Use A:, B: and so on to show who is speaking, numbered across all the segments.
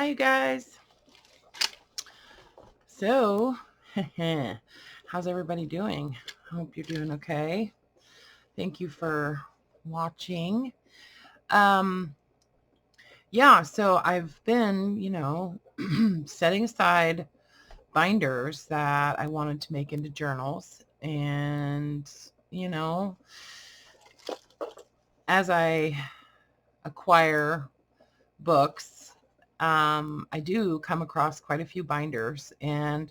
A: Hi, you guys. So, how's everybody doing? I hope you're doing okay. Thank you for watching. Um, yeah, so I've been, setting aside binders that I wanted to make into journals. And, you know, as I acquire books, I do come across quite a few binders, and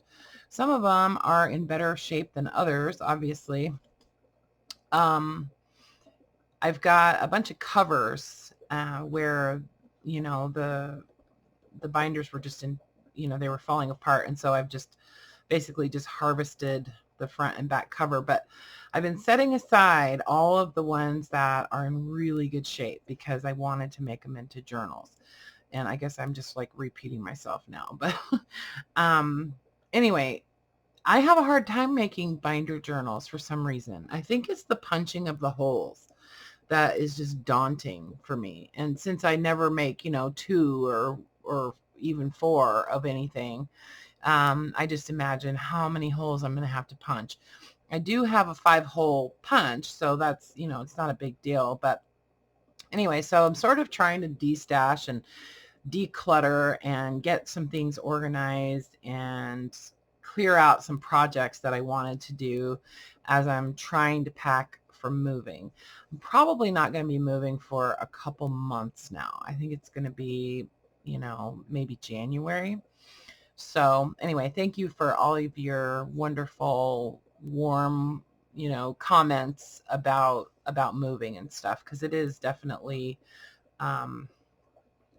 A: some of them are in better shape than others, obviously. Um, I've got a bunch of covers where, the binders were just in, they were falling apart, and so I've just basically just harvested the front and back cover. But I've been setting aside all of the ones that are in really good shape because I wanted to make them into journals. And I guess I'm just like repeating myself now. But anyway, I have a hard time making binder journals for some reason. I think it's the punching of the holes that is just daunting for me. And since I never make, two or even four of anything, I just imagine how many holes I'm going to have to punch. I do have a 5-hole punch, so that's, it's not a big deal. But anyway, so I'm sort of trying to de-stash and declutter and get some things organized and clear out some projects that I wanted to do as I'm trying to pack for moving. I'm probably not going to be moving for a couple months now. I think it's going to be, maybe January. So anyway, thank you for all of your wonderful, warm, comments about moving and stuff, because it is definitely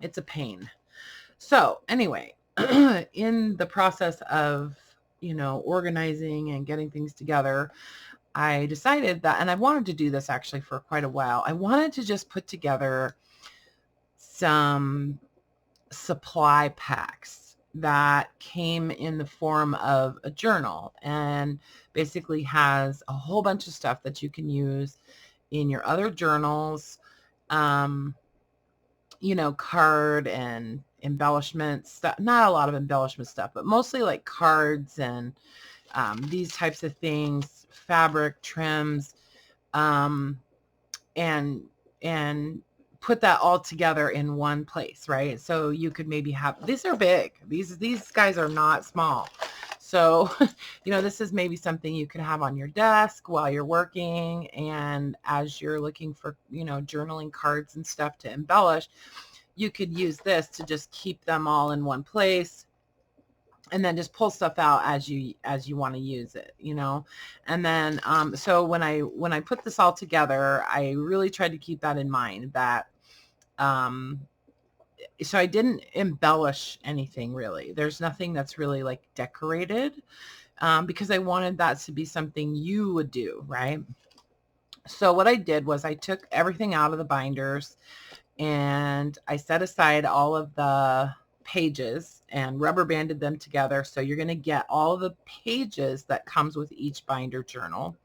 A: it's a pain. So anyway, in the process of, organizing and getting things together, I decided that, and I wanted to do this actually for quite a while, I wanted to just put together some supply packs that came in the form of a journal and basically has a whole bunch of stuff that you can use in your other journals, card and embellishment stuff. Not a lot of embellishment stuff, but mostly like cards and these types of things, fabric trims, um, and put that all together in one place, right? So you could maybe have, these are big. These guys are not small. So, this is maybe something you could have on your desk while you're working, and as you're looking for, journaling cards and stuff to embellish, you could use this to just keep them all in one place, and then just pull stuff out as you want to use it, and then so when I put this all together, I really tried to keep that in mind, that so I didn't embellish anything really. There's nothing that's really like decorated, because I wanted that to be something you would do, right? So what I did was I took everything out of the binders and I set aside all of the pages and rubber banded them together. So you're going to get all the pages that comes with each binder journal.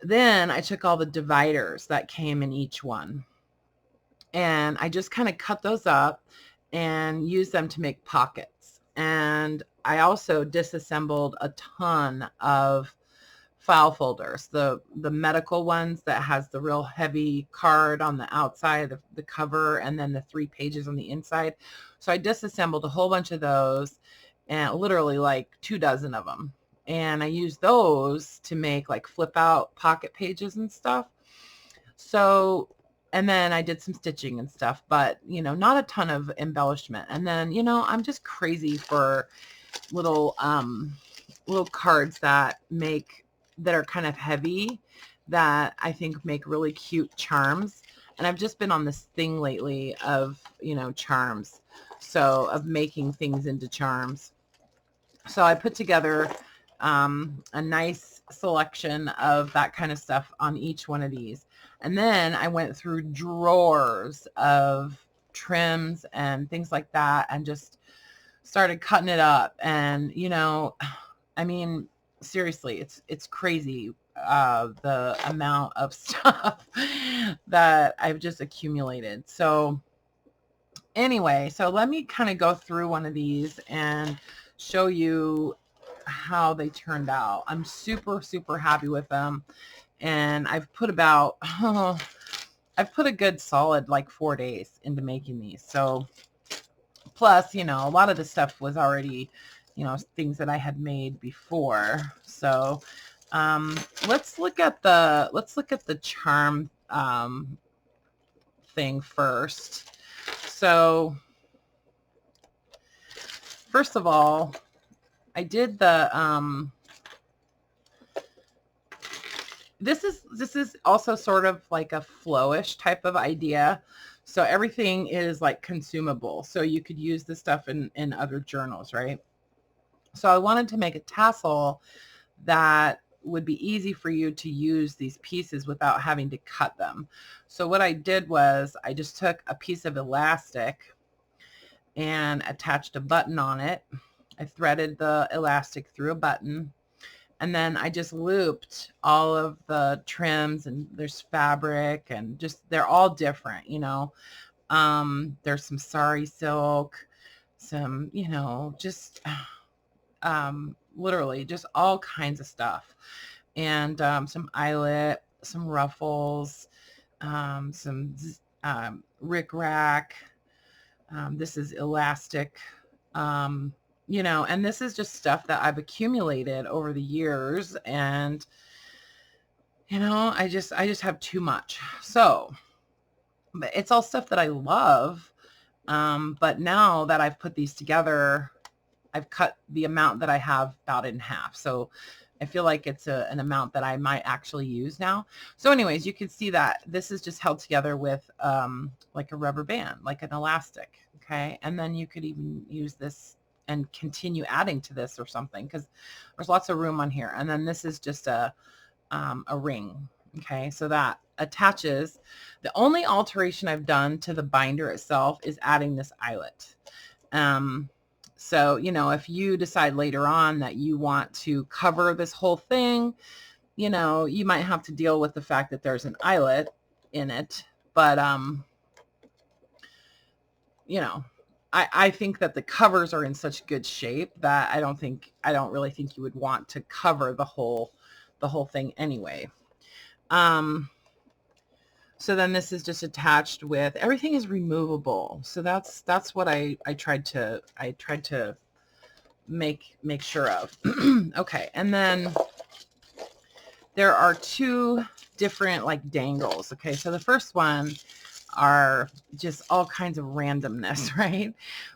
A: Then I took all the dividers that came in each one, and I just kind of cut those up and used them to make pockets. And I also disassembled a ton of file folders, the medical ones that has the real heavy card on the outside of the cover and then the 3 pages on the inside. So I disassembled a whole bunch of those, and literally like 2 dozen of them. And I used those to make like flip out pocket pages and stuff. So, and then I did some stitching and stuff, but not a ton of embellishment. And then, I'm just crazy for little cards that are kind of heavy, that I think make really cute charms. And I've just been on this thing lately of, charms. So of making things into charms. So I put together a nice selection of that kind of stuff on each one of these. And then I went through drawers of trims and things like that and just started cutting it up. And, I mean, seriously, it's crazy, the amount of stuff that I've just accumulated. So anyway, so let me kind of go through one of these and show you how they turned out. I'm super, super happy with them. And I've put about, I've put a good solid like 4 days into making these. So plus, you know, a lot of the stuff was already, you know, things that I had made before. So let's look at the charm thing first. So first of all, I did the this is also sort of like a flowish type of idea. So everything is like consumable. So you could use this stuff in other journals, right? So I wanted to make a tassel that would be easy for you to use these pieces without having to cut them. So what I did was I just took a piece of elastic and attached a button on it. I threaded the elastic through a button, and then I just looped all of the trims, and there's fabric and just, they're all different, you know. There's some sari silk, some, you know, just literally just all kinds of stuff. And some eyelet, some ruffles, some rickrack. This is elastic, you know, and this is just stuff that I've accumulated over the years. And, you know, I just have too much. So, but it's all stuff that I love. But now that I've put these together, I've cut the amount that I have about in half. So I feel like it's an amount that I might actually use now. So anyways, you can see that this is just held together with like a rubber band, like an elastic. Okay. And then you could even use this and continue adding to this or something, because there's lots of room on here. And then this is just a ring. Okay. So that attaches. The only alteration I've done to the binder itself is adding this eyelet. So, you know, if you decide later on that you want to cover this whole thing, you know, you might have to deal with the fact that there's an eyelet in it. But, you know, I think that the covers are in such good shape that I don't really think you would want to cover the whole thing anyway. So then this is just attached with, everything is removable. So that's what I tried to make sure of. Okay. And then there are two different like dangles. Okay. So the first one are just all kinds of randomness, right?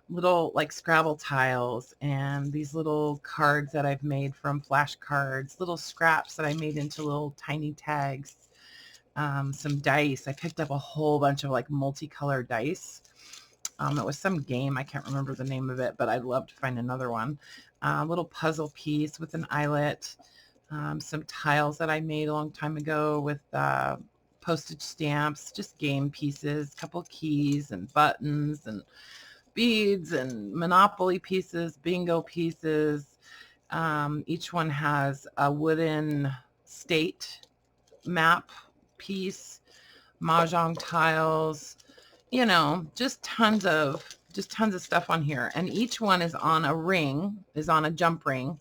A: Little like Scrabble tiles and these little cards that I've made from flashcards, little scraps that I made into little tiny tags. Some dice. I picked up a whole bunch of like multicolored dice. It was some game. I can't remember the name of it, but I'd love to find another one. A little puzzle piece with an eyelet. Some tiles that I made a long time ago with postage stamps, just game pieces, a couple keys and buttons and beads and Monopoly pieces, bingo pieces. Each one has a wooden state map piece, mahjong tiles, you know, just tons of stuff on here. And each one is on a ring, is on a jump ring,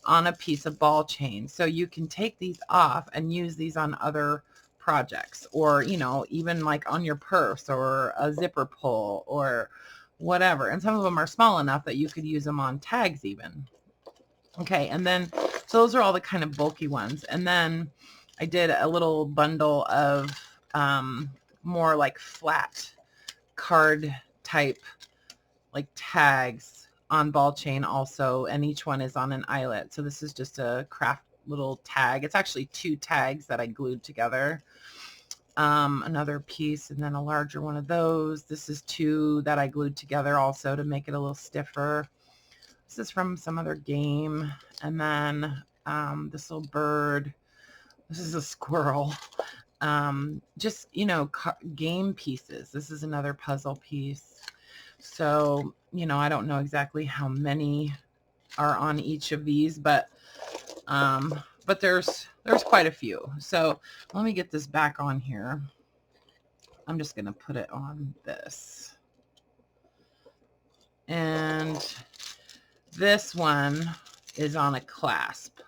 A: on a piece of ball chain. So you can take these off and use these on other projects, or, you know, even like on your purse or a zipper pull or whatever. And some of them are small enough that you could use them on tags even. Okay. And then, so those are all the kind of bulky ones. And then I did a little bundle of more like flat card type like tags on ball chain also, and each one is on an eyelet. So this is just a craft little tag. It's actually two tags that I glued together. Another piece, and then a larger one of those. This is two that I glued together also to make it a little stiffer. This is from some other game. And then this little bird. This is a squirrel. Just, you know, game pieces. This is another puzzle piece. So, you know, I don't know exactly how many are on each of these, but there's quite a few. So let me get this back on here. I'm just going to put it on this. And this one is on a clasp.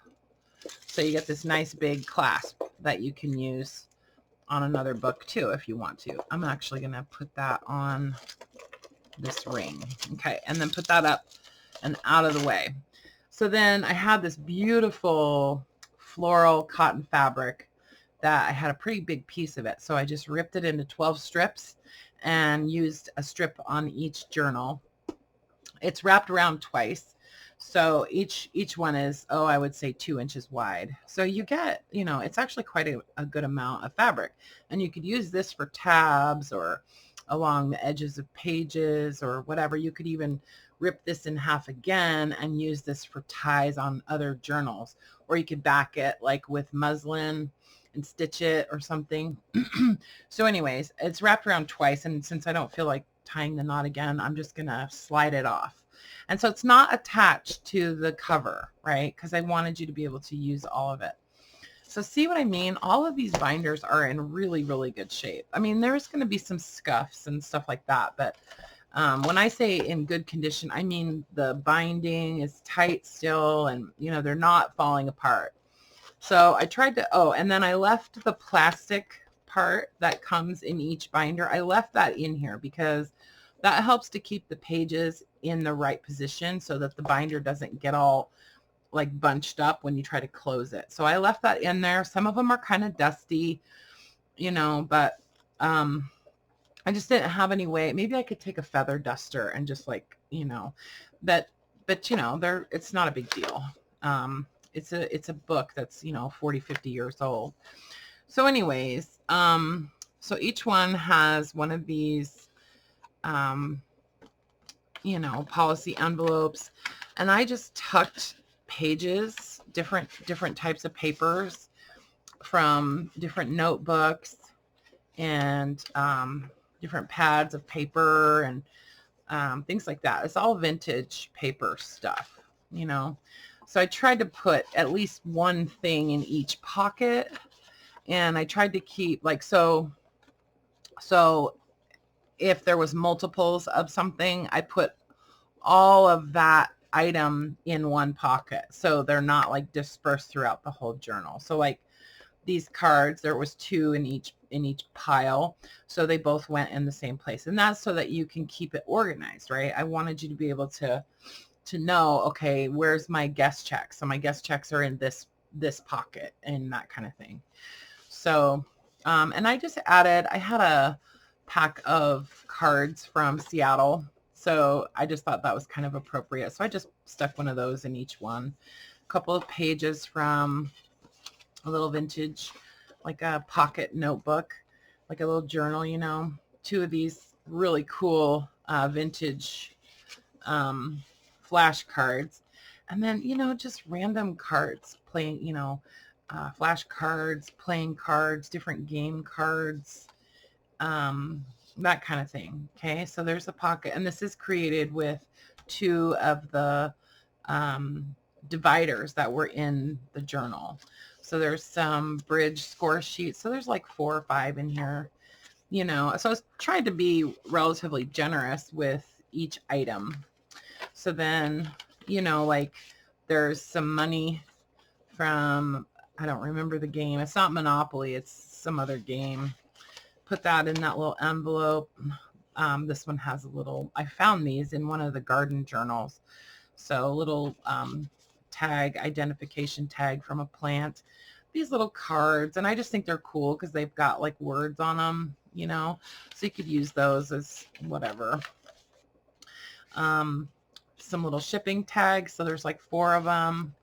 A: So you get this nice big clasp that you can use on another book too if you want to. I'm actually going to put that on this ring. Okay, and then put that up and out of the way. So then I had this beautiful floral cotton fabric that I had a pretty big piece of it. So I just ripped it into 12 strips and used a strip on each journal. It's wrapped around twice. So each one is, oh, I would say 2 inches wide. So you get, you know, it's actually quite a good amount of fabric. And you could use this for tabs or along the edges of pages or whatever. You could even rip this in half again and use this for ties on other journals. Or you could back it like with muslin and stitch it or something. So anyways, it's wrapped around twice. And since I don't feel like tying the knot again, I'm just going to slide it off. And so it's not attached to the cover, right? Because I wanted you to be able to use all of it. So see what I mean? All of these binders are in really, really good shape. I mean, there's going to be some scuffs and stuff like that. But when I say in good condition, I mean the binding is tight still and, you know, they're not falling apart. So I tried to, oh, and then I left the plastic part that comes in each binder. I left that in here because that helps to keep the pages in the right position so that the binder doesn't get all like bunched up when you try to close it. So I left that in there. Some of them are kind of dusty, you know, but I just didn't have any way. Maybe I could take a feather duster and just like, you know, but you know, it's not a big deal. It's a book that's, you know, 40, 50 years old. So anyways, so each one has one of these you know, policy envelopes, and I just tucked pages, different types of papers from different notebooks and different pads of paper and things like that. It's all vintage paper stuff, you know. So I tried to put at least one thing in each pocket, and I tried to keep like so if there was multiples of something, I put all of that item in one pocket. So they're not like dispersed throughout the whole journal. So like these cards, there was 2 in each pile. So they both went in the same place. And that's so that you can keep it organized, right? I wanted you to be able to know, okay, where's my guest check? So my guest checks are in this pocket and that kind of thing. So, and I just added, I had a pack of cards from Seattle. So I just thought that was kind of appropriate. So I just stuck one of those in each one. A couple of pages from a little vintage, like a pocket notebook, like a little journal, you know. 2 of these really cool vintage flash cards. And then, you know, just random cards, playing, you know, flash cards, playing cards, different game cards, that kind of thing. Okay, so there's a pocket, and this is created with 2 of the dividers that were in the journal. So there's some bridge score sheets. So there's like 4 or 5 in here, you know. So I was trying to be relatively generous with each item. So then, you know, like there's some money from, I don't remember the game. It's not Monopoly. It's some other game. Put that in that little envelope. This one has a little, I found these in one of the garden journals. So a little tag, identification tag from a plant. These little cards, and I just think they're cool because they've got like words on them, you know, so you could use those as whatever. Some little shipping tags. So there's like 4 of them.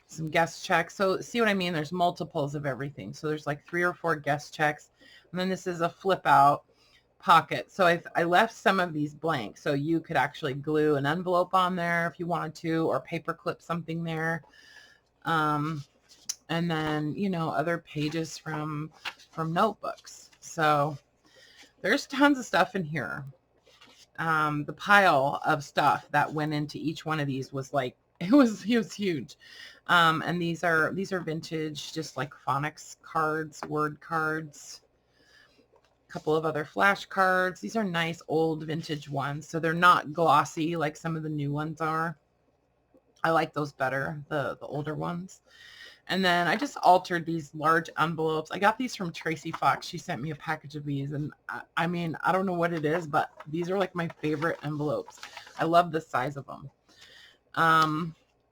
A: Some guest checks. So see what I mean? There's multiples of everything. So there's like 3 or 4 guest checks. And then this is a flip out pocket. So I left some of these blank. So you could actually glue an envelope on there if you wanted to, or paper clip something there. And then, you know, other pages from notebooks. So there's tons of stuff in here. The pile of stuff that went into each one of these was like, it was huge. And these are vintage, just like phonics cards, word cards, couple of other flashcards. These are nice old vintage ones. So they're not glossy like some of the new ones are. I like those better, the older ones. And then I just altered these large envelopes. I got these from Tracie Fox. She sent me a package of these. And I mean, I don't know what it is, but these are like my favorite envelopes. I love the size of them.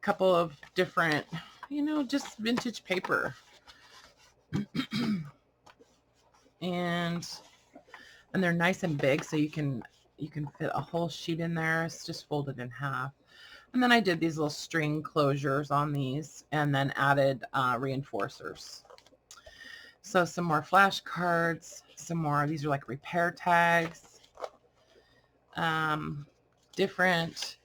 A: Couple of different, you know, just vintage paper. and they're nice and big, so you can fit a whole sheet in there. It's just folded in half. And then I did these little string closures on these and then added reinforcers. So some more flashcards, some more, these are like repair tags, different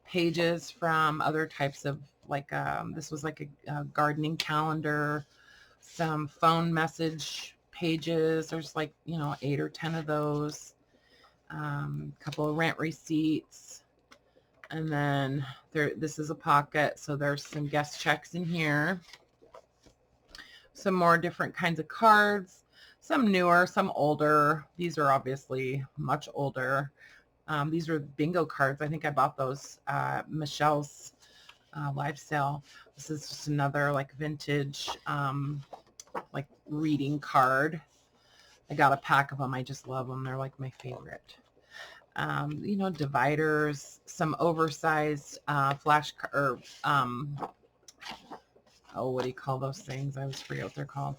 A: pages from other types of, like, this was like a gardening calendar, some phone message pages. There's like, you know, 8 or 10 of those, a couple of rent receipts. And then this is a pocket, so there's some guest checks in here. Some more different kinds of cards, some newer, some older. These are obviously much older. These are bingo cards. I think I bought those Michelle's live sale. This is just another like vintage like reading card. I got a pack of them. I just love them. They're like my favorite. You know, dividers, some oversized flash or oh, what do you call those things? I always forget what they're called.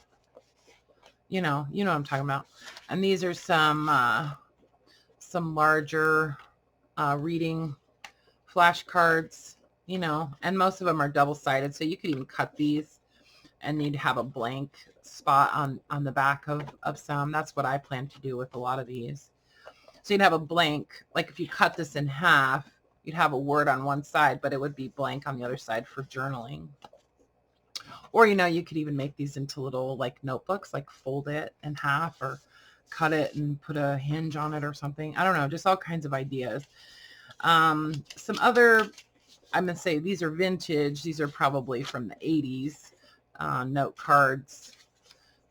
A: You know what I'm talking about. And these are some larger reading flashcards, you know, and most of them are double-sided, so you could even cut these and you'd have a blank spot on the back of some. That's what I plan to do with a lot of these. So you'd have a blank, like if you cut this in half, you'd have a word on one side, but it would be blank on the other side for journaling. Or, you know, you could even make these into little like notebooks, like fold it in half or cut it and put a hinge on it or something. I don't know, just all kinds of ideas. Some other, I'm going to say these are vintage. These are probably from the 80s, note cards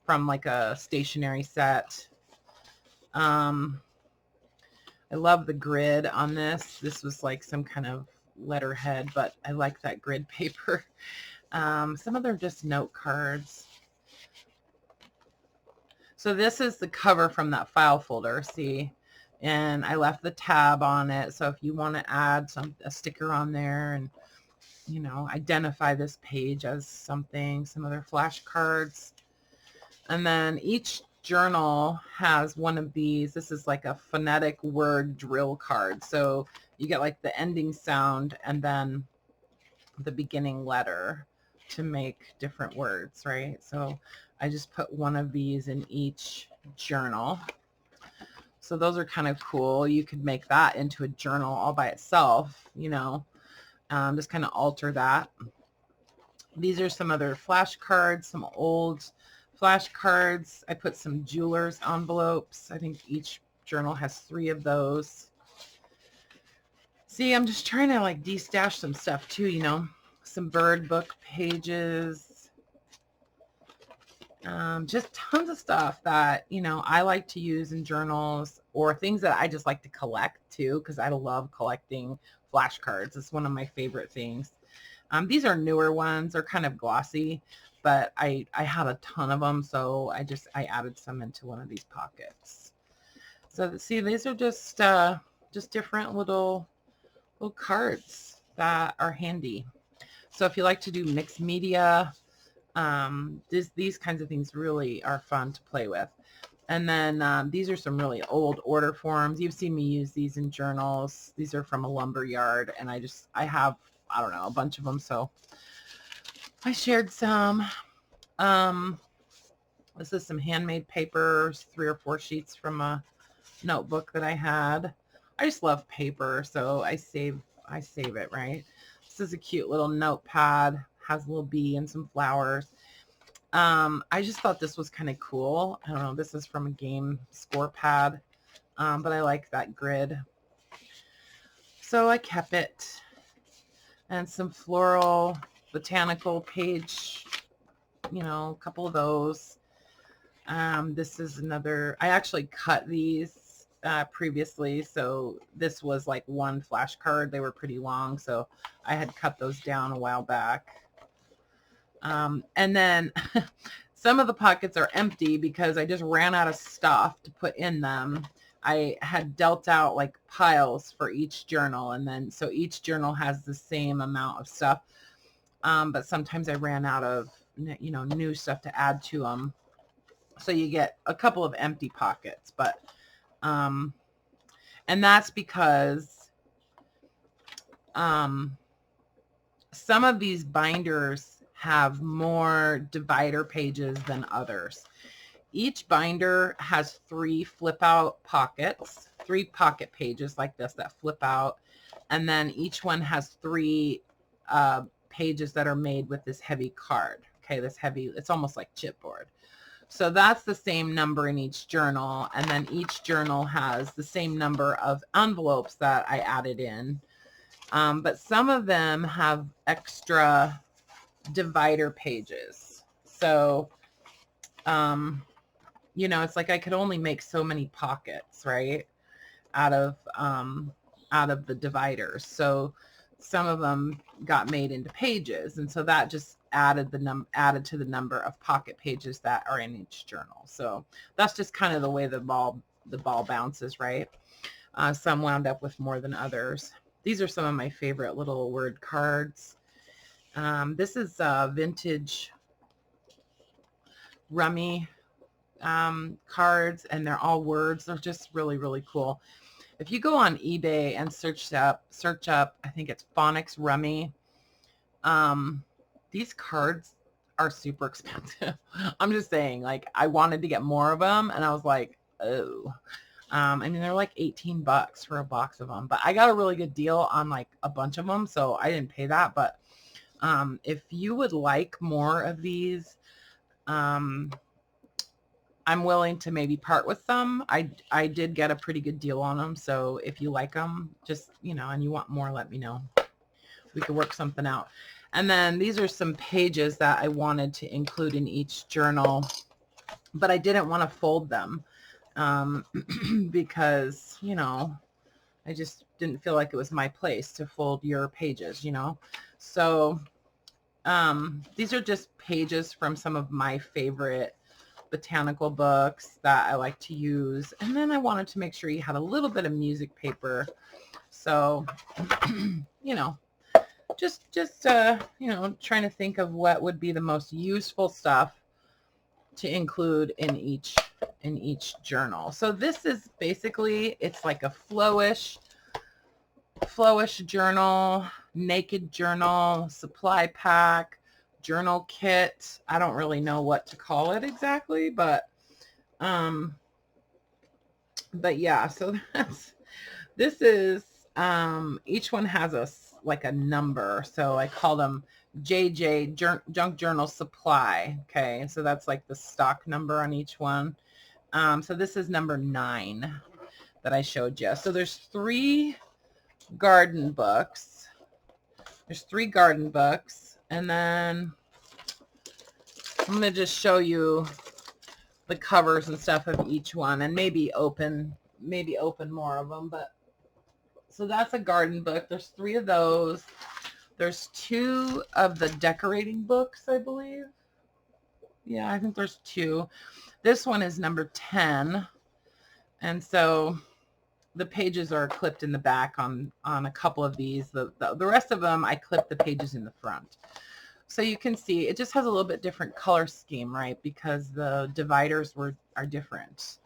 A: from like a stationery set. I love the grid on this. This was like some kind of letterhead, but I like that grid paper. Some other just note cards. So this is the cover from that file folder, see? And I left the tab on it. So if you want to add a sticker on there and, you know, identify this page as something, some other flashcards. And then each journal has one of these. This is like a phonetic word drill card. So you get like the ending sound and then the beginning letter to make different words, right? So I just put one of these in each journal. So those are kind of cool. You could make that into a journal all by itself, you know, just kind of alter that. These are some other flashcards, some old flashcards. I put some jeweler's envelopes. I think each journal has 3 of those. See, I'm just trying to like de-stash some stuff too, you know, some bird book pages, just tons of stuff that, you know, I like to use in journals or things that I just like to collect too, because I love collecting flashcards. It's one of my favorite things. These are newer ones. They're kind of glossy, but I had a ton of them, so I added some into one of these pockets. So see, these are just different little cards that are handy. So if you like to do mixed media, these kinds of things really are fun to play with. And then these are some really old order forms. You've seen me use these in journals. These are from a lumber yard, and I have, I don't know, a bunch of them, so I shared some. This is some handmade papers, 3 or 4 sheets from a notebook that I had. I just love paper, so I save it, right? This is a cute little notepad, has a little bee and some flowers. I just thought this was kind of cool. I don't know, this is from a game score pad, but I like that grid. So I kept it. And some floral botanical page, you know, a couple of those. This is another, I actually cut these previously. So this was like one flashcard. They were pretty long. So I had cut those down a while back. And then some of the pockets are empty because I just ran out of stuff to put in them. I had dealt out like piles for each journal. And then, so each journal has the same amount of stuff. But sometimes I ran out of, new stuff to add to them. So you get a couple of empty pockets, but, and that's because, some of these binders have more divider pages than others. Each binder has 3 flip out pockets, 3 pocket pages like this that flip out. And then each one has 3 pages that are made with this heavy card. Okay, this heavy, it's almost like chipboard. So that's the same number in each journal. And then each journal has the same number of envelopes that I added in. But some of them have extra divider pages. So, it's like I could only make so many pockets, right? Out of the dividers. So some of them got made into pages. And so that just added to the number of pocket pages that are in each journal. So that's just kind of the way the ball bounces, right? Some wound up with more than others. These are some of my favorite little word cards. This is vintage Rummy cards, and they're all words. They're just really, really cool. If you go on eBay and search up, I think it's Phonics Rummy, these cards are super expensive. I'm just saying, like, I wanted to get more of them, and I was like, oh. I mean, they're like $18 for a box of them, but I got a really good deal on like a bunch of them, so I didn't pay that. But if you would like more of these, I'm willing to maybe part with some. I did get a pretty good deal on them. So if you like them, just, and you want more, let me know. We could work something out. And then these are some pages that I wanted to include in each journal, but I didn't want to fold them because, I just didn't feel like it was my place to fold your pages, So these are just pages from some of my favorite botanical books that I like to use. And then I wanted to make sure you had a little bit of music paper. So, just trying to think of what would be the most useful stuff to include in each journal. So this is basically, it's like a flowish journal, naked journal, supply pack, journal kit. I don't really know what to call it exactly, but yeah, so this is, each one has a number. So I call them JJ, junk journal supply. Okay. So that's like the stock number on each one. So this is number 9 that I showed you. So there's 3 garden books. And then I'm going to just show you the covers and stuff of each one, and maybe open more of them. But so that's a garden book. There's 3 of those. There's 2 of the decorating books, I believe. Yeah, I think there's 2. This one is number 10. And so the pages are clipped in the back on a couple of these. The rest of them, I clipped the pages in the front. So you can see it just has a little bit different color scheme, right? Because the dividers are different.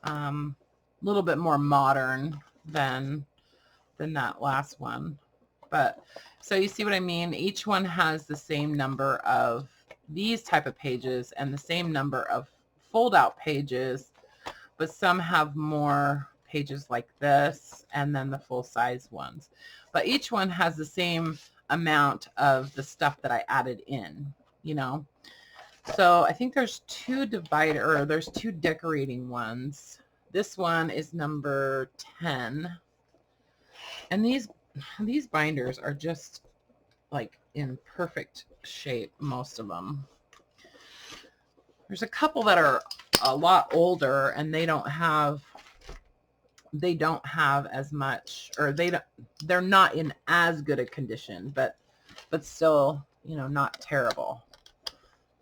A: A little bit more modern than that last one. But so you see what I mean? Each one has the same number of these type of pages and the same number of fold out pages, but some have more pages like this and then the full size ones. But each one has the same amount of the stuff that I added in, So I think there's 2 there's 2 decorating ones. This one is number 10. And these binders are just like in perfect shape, most of them. There's a couple that are a lot older and they don't have as much, or they're not in as good a condition, but still, you know, not terrible,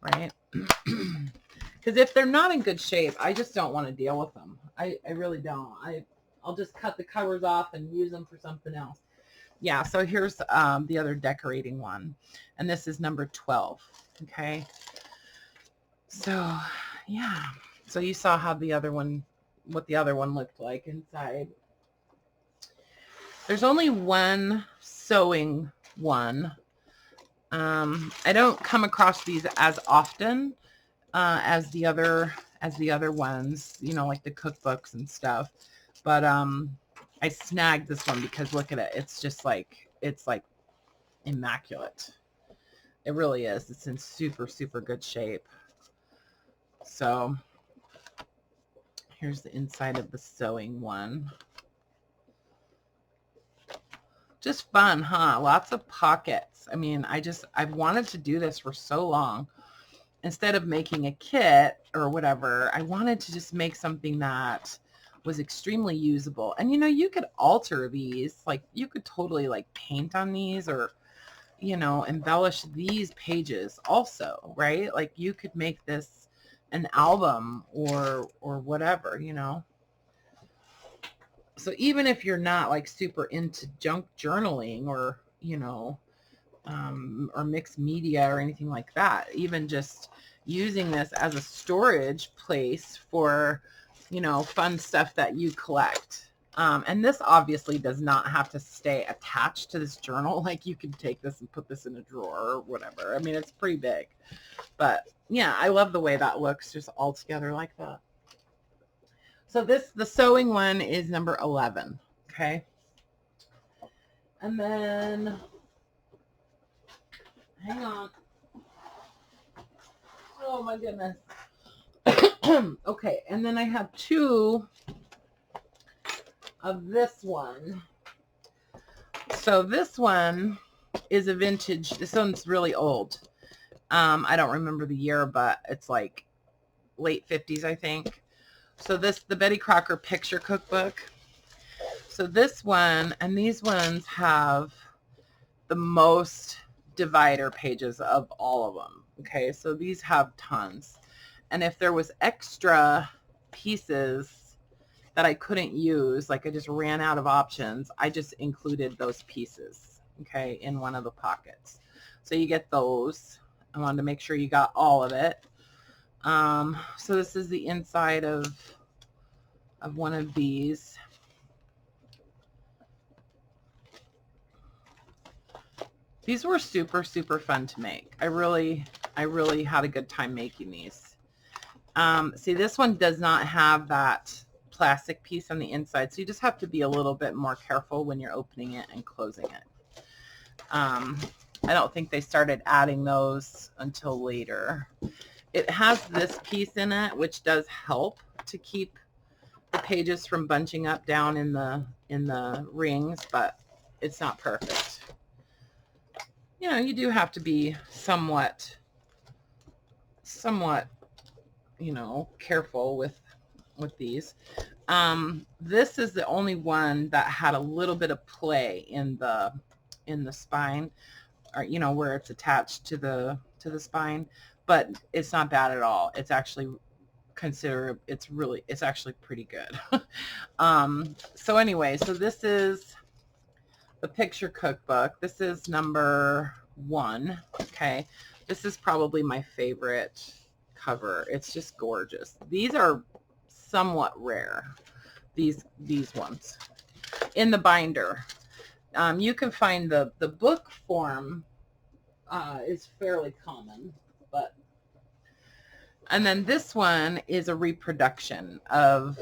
A: right? Because if they're not in good shape, I just don't want to deal with them. I really don't. I'll just cut the covers off and use them for something else. Yeah, so here's the other decorating one. And this is number 12, okay? So, yeah. So you saw how the other one, what the other one looked like inside. There's only one sewing one. I don't come across these as often as the other ones, you know, like the cookbooks and stuff. But I snagged this one because look at it. It's just like, it's like immaculate. It really is. It's in super, super good shape. So here's the inside of the sewing one. Just fun, huh? Lots of pockets. I mean, I've wanted to do this for so long. Instead of making a kit or whatever, I wanted to just make something that was extremely usable. And, you know, you could alter these. Like, you could totally, like, paint on these or, you know, embellish these pages also, right? Like, you could make this an album or whatever, you know. So even if you're not, like, super into junk journaling or, you know, or mixed media or anything like that, even just using this as a storage place for, you know, fun stuff that you collect. And this obviously does not have to stay attached to this journal. Like, you can take this and put this in a drawer or whatever. I mean, it's pretty big, but yeah, I love the way that looks just all together like that. So the sewing one is number 11. Okay. And then, hang on. Oh my goodness. Okay. And then I have two of this one. So this one is a vintage. This one's really old. I don't remember the year, but it's like late 50s, I think. So the Betty Crocker picture cookbook. So this one and these ones have the most divider pages of all of them. Okay, so these have tons. And if there was extra pieces that I couldn't use, like I just ran out of options, I just included those pieces, okay, in one of the pockets. So you get those. I wanted to make sure you got all of it. So this is the inside of one of these. These were super, super fun to make. I really had a good time making these. See, this one does not have that plastic piece on the inside, so you just have to be a little bit more careful when you're opening it and closing it. I don't think they started adding those until later. It has this piece in it, which does help to keep the pages from bunching up down in the rings, but it's not perfect. You know, you do have to be somewhat, you know, careful with these. This is the only one that had a little bit of play in the spine, or, you know, where it's attached to the spine, but it's not bad at all. It's actually it's actually pretty good. So anyway, so this is the picture cookbook. This is number 1. Okay. This is probably my favorite cover. It's just gorgeous. These are somewhat rare. These ones in the binder. You can find the book form is fairly common, but, and then this one is a reproduction of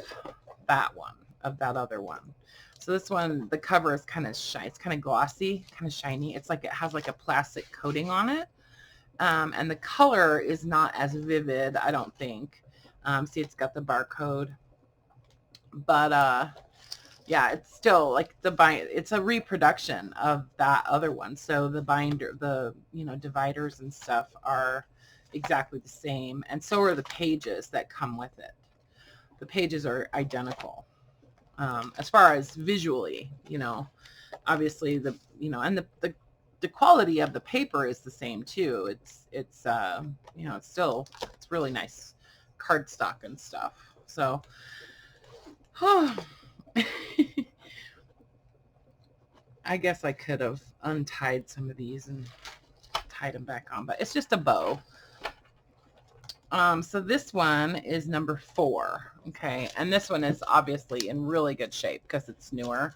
A: that one, of that other one. So this one, the cover is kind of shiny. It's kind of glossy, kind of shiny. It's like it has like a plastic coating on it. And the color is not as vivid, I don't think. See, it's got the barcode. But yeah, it's still like it's a reproduction of that other one. So the binder, the, you know, dividers and stuff are exactly the same, and so are the pages that come with it. The pages are identical. As far as visually, obviously and the quality of the paper is the same too. It's really nice cardstock and stuff. So, I guess I could have untied some of these and tied them back on, but it's just a bow. So this one is number 4. Okay. And this one is obviously in really good shape because it's newer.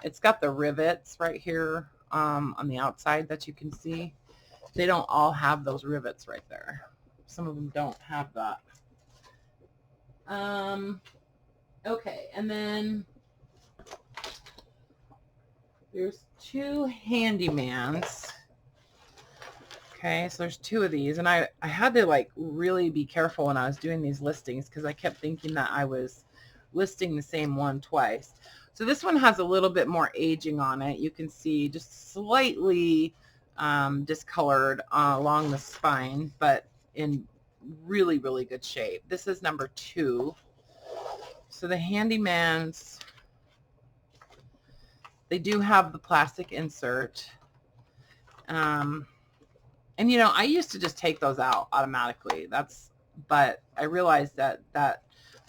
A: It's got the rivets right here, on the outside that you can see. They don't all have those rivets right there. Some of them don't have that. Okay. And then there's 2 handymans. Okay, so there's 2 of these, and I had to like really be careful when I was doing these listings because I kept thinking that I was listing the same one twice. So this one has a little bit more aging on it. You can see just slightly discolored along the spine, but in really, really good shape. This is number 2. So the handymans, they do have the plastic insert. And I used to just take those out automatically. But I realized that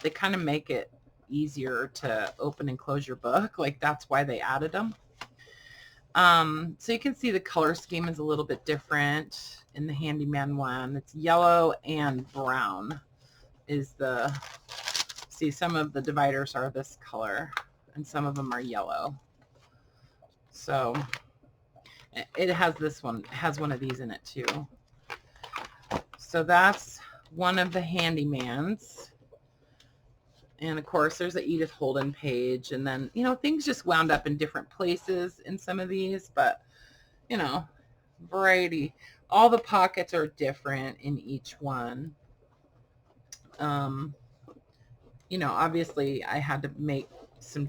A: they kind of make it easier to open and close your book. Like that's why they added them. So you can see the color scheme is a little bit different in the handyman one. It's yellow and brown see, some of the dividers are this color and some of them are yellow. So it has one of these in it too. So that's one of the handymans. And of course there's a Edith Holden page, and then things just wound up in different places in some of these, but variety. All the pockets are different in each one. Obviously I had to make some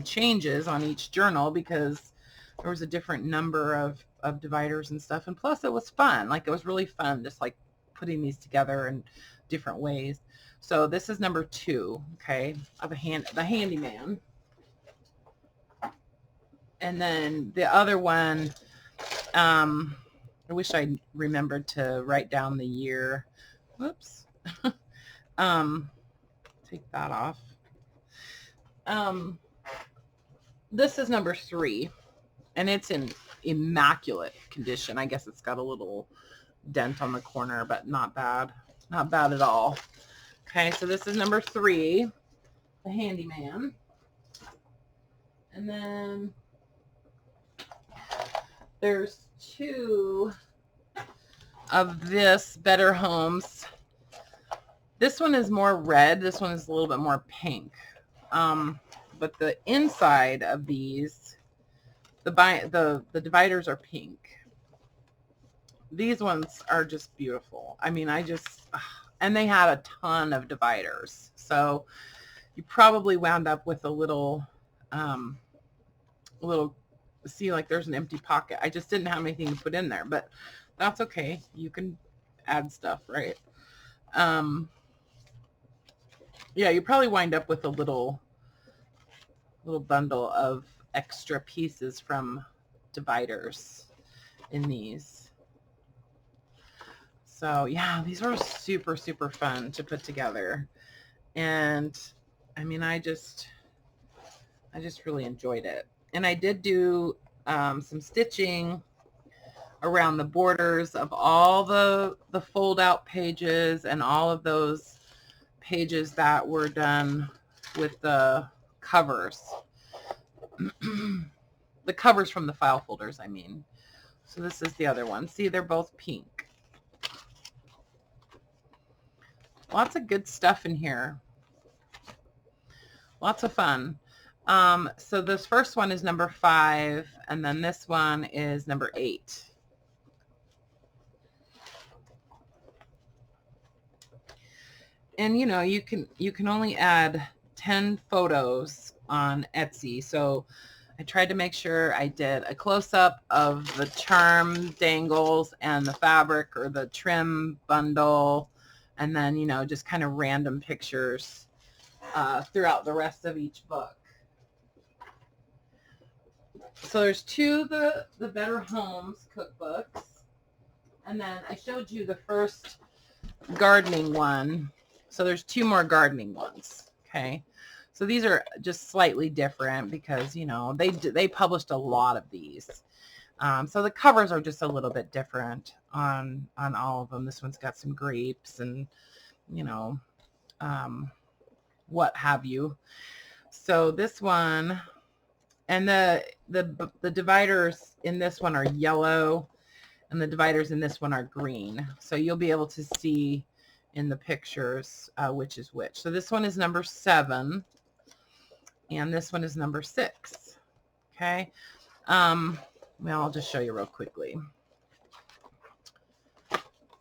A: changes on each journal because there was a different number of dividers and stuff. And plus it was fun. Like it was really fun just like putting these together in different ways. So this is number 2, okay, of the handyman. And then the other one, I wish I remembered to write down the year. Whoops. Take that off. This is number 3. And it's in immaculate condition. I guess it's got a little dent on the corner, but not bad. Not bad at all. Okay, so this is number 3, the handyman. And then there's 2 of this Better Homes. This one is more red. This one is a little bit more pink. But the inside of these, the dividers are pink. These ones are just beautiful. I mean, and they had a ton of dividers. So you probably wound up with a little, see, like there's an empty pocket. I just didn't have anything to put in there, but that's okay. You can add stuff, right? Yeah, you probably wind up with a little bundle of extra pieces from dividers in these. So yeah, these were super, super fun to put together. And I mean, I just really enjoyed it. And I did do some stitching around the borders of all the fold out pages and all of those pages that were done with the covers. The covers from the file folders, I mean. So this is the other one. See, they're both pink. Lots of good stuff in here. Lots of fun. So this first one is number 5, and then this one is number 8. And you can only add 10 photos on Etsy. So I tried to make sure I did a close-up of the charm dangles and the fabric or the trim bundle, and then, you know, just kind of random pictures throughout the rest of each book. So there's two the Better Homes cookbooks, and then I showed you the first gardening one. So there's two more gardening ones. Okay. So these are just slightly different because, you know, they published a lot of these. So the covers are just a little bit different on all of them. This one's got some grapes and, you know, what have you. So this one, and the dividers in this one are yellow, and the dividers in this one are green. So you'll be able to see in the pictures which is which. So this one is number 7. And this one is number 6. Okay. Well, I'll just show you real quickly.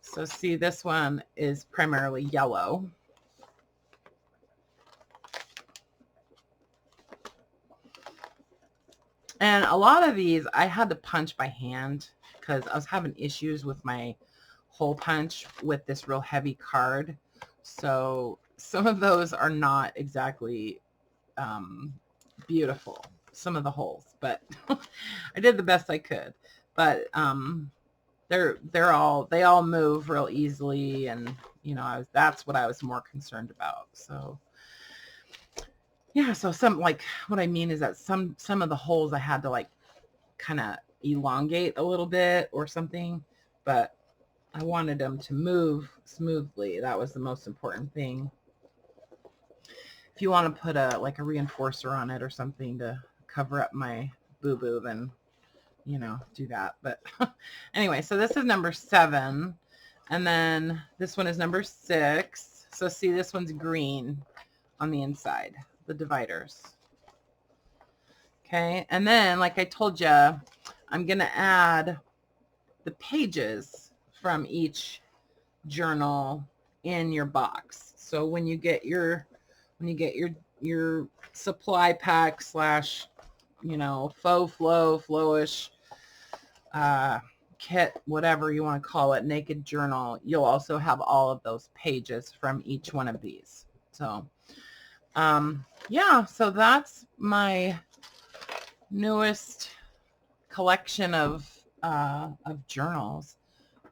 A: So see, this one is primarily yellow. And a lot of these I had to punch by hand because I was having issues with my hole punch with this real heavy card. So some of those are not exactly beautiful, some of the holes, but I did the best I could. But they all move real easily, and you know, that's what I was more concerned about. So yeah, so some, like, what I mean is that some of the holes I had to like kind of elongate a little bit or something, but I wanted them to move smoothly. That was the most important thing. If you want to put a reinforcer on it or something to cover up my boo-boo, then, you know, do that. But anyway, so this is number 7. And then this one is number 6. So see, this one's green on the inside, the dividers. Okay. And then, like I told you, I'm going to add the pages from each journal in your box. So when you get your supply pack / you know, faux flowish kit, whatever you want to call it, naked journal, you'll also have all of those pages from each one of these. So yeah, so that's my newest collection of journals,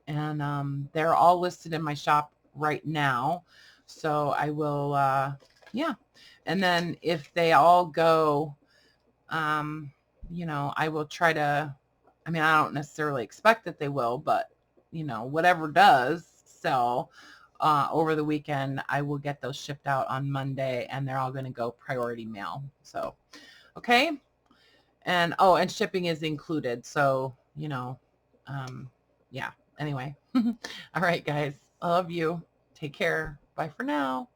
A: and they're all listed in my shop right now. So I will yeah, and then if they all go, you know, I will try to, I mean, I don't necessarily expect that they will, but, you know, whatever does sell over the weekend, I will get those shipped out on Monday, and they're all going to go priority mail. So, okay. And, oh, and shipping is included. So, you know, yeah, anyway. All right, guys, I love you. Take care. Bye for now.